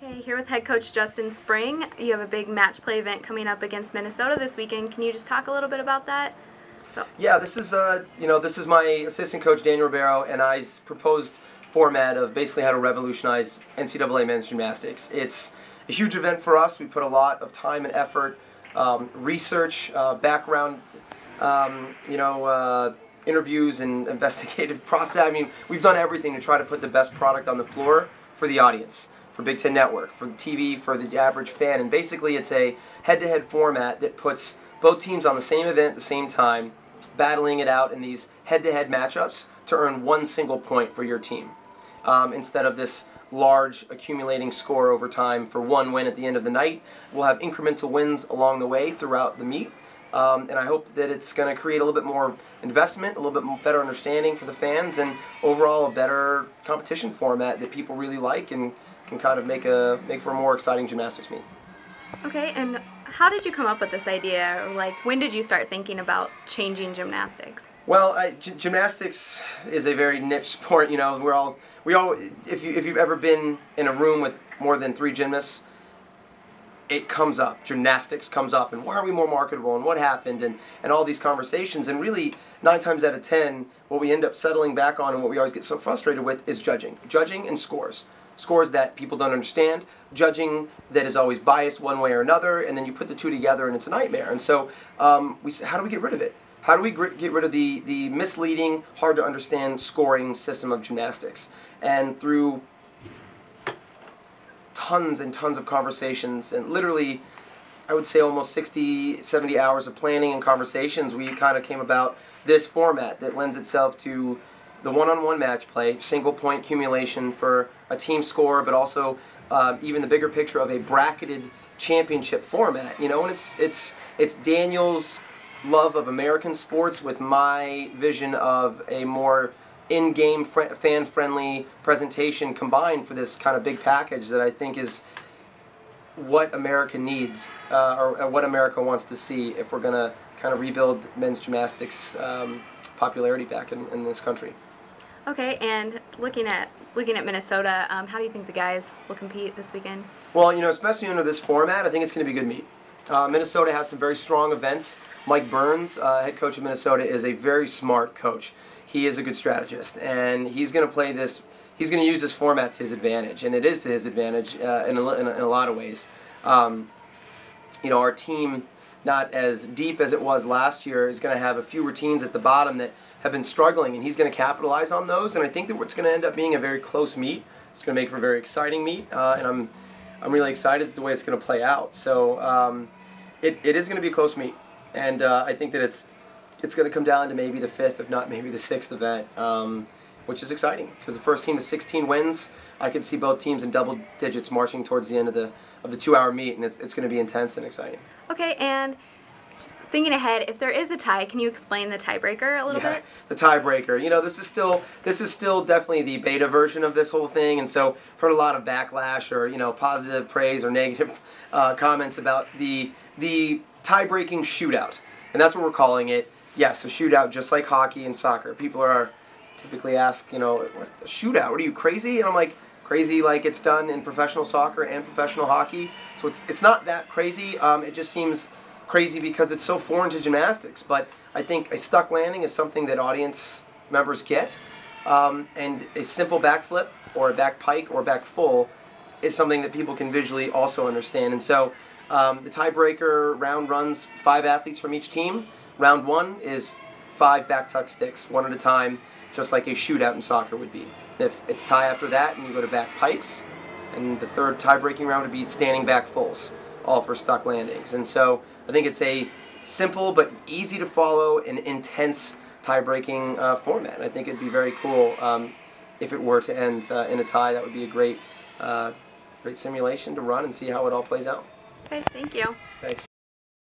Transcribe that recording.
Okay, here with head coach Justin Spring. You have a big match play event coming up against Minnesota this weekend. Can you just talk a little bit about that? Yeah, this is this is my assistant coach Daniel Ribeiro and I's proposed format of basically how to revolutionize NCAA men's gymnastics. It's a huge event for us. We put a lot of time and effort, research, background, interviews and investigative process. I mean, we've done everything to try to put the best product on the floor for the audience, for Big Ten Network, for the TV, for the average fan. And basically it's a head-to-head format that puts both teams on the same event at the same time, battling it out in these head-to-head matchups to earn one single point for your team. Instead of this large accumulating score over time for one win at the end of the night, we'll have incremental wins along the way throughout the meet. And I hope that it's going to create a little bit more investment, a little bit better understanding for the fans, and overall a better competition format that people really like and can kind of make for a more exciting gymnastics meet. Okay, and how did you come up with this idea? Like, when did you start thinking about changing gymnastics? Well, gymnastics is a very niche sport. You know, we all if you've ever been in a room with more than 3 gymnasts, it comes up. Gymnastics comes up, and why are we more marketable, and what happened, and all these conversations. And really, 9 times out of 10, what we end up settling back on, and what we always get so frustrated with, is judging and scores. Scores that people don't understand, judging that is always biased one way or another, and then you put the two together and it's a nightmare. And so we said, how do we get rid of it? How do we get rid of the misleading, hard to understand scoring system of gymnastics? And through tons and tons of conversations, and literally, I would say almost 60, 70 hours of planning and conversations, we kind of came about this format that lends itself to the one-on-one match play, single point accumulation for a team score, but also even the bigger picture of a bracketed championship format. You know, and it's Daniel's love of American sports with my vision of a more in-game fan-friendly presentation combined for this kind of big package that I think is what America needs, or what America wants to see if we're going to kind of rebuild men's gymnastics popularity back in this country. Okay, and looking at Minnesota, how do you think the guys will compete this weekend? Well, you know, especially under this format, I think it's going to be a good meet. Minnesota has some very strong events. Mike Burns, head coach of Minnesota, is a very smart coach. He is a good strategist, and he's going to play this. He's going to use this format to his advantage, and it is to his advantage in a lot of ways. You know, our team, not as deep as it was last year, is going to have a few routines at the bottom that have been struggling, and he's going to capitalize on those. And I think that it's going to end up being a very close meet. It's going to make for a very exciting meet, and I'm really excited the way it's going to play out. So it is going to be a close meet, and I think that it's going to come down to maybe the 5th, if not maybe the 6th event, which is exciting because the first team is 16 wins. I could see both teams in double digits marching towards the end of the 2-hour meet, and it's going to be intense and exciting. Okay, and thinking ahead, if there is a tie, can you explain the tiebreaker a little bit? The tiebreaker. You know, this is still definitely the beta version of this whole thing, and so heard a lot of backlash or positive praise or negative comments about the tie-breaking shootout, and that's what we're calling it. Yes, a shootout, just like hockey and soccer. People are typically ask, what, a shootout? What are you, crazy? And I'm like, crazy like it's done in professional soccer and professional hockey. So it's not that crazy. It just seems crazy because it's so foreign to gymnastics. But I think a stuck landing is something that audience members get, and a simple backflip or a back pike or back full is something that people can visually also understand. And so the tiebreaker round runs 5 athletes from each team. Round 1 is 5 back tuck sticks, one at a time, just like a shootout in soccer would be. If it's tie after that, and you go to back pikes, and the third tie-breaking round would be standing back fulls, all for stuck landings. And so I think it's a simple but easy to follow and intense tie-breaking format. I think it'd be very cool if it were to end in a tie. That would be a great simulation to run and see how it all plays out. Okay, thank you. Thanks.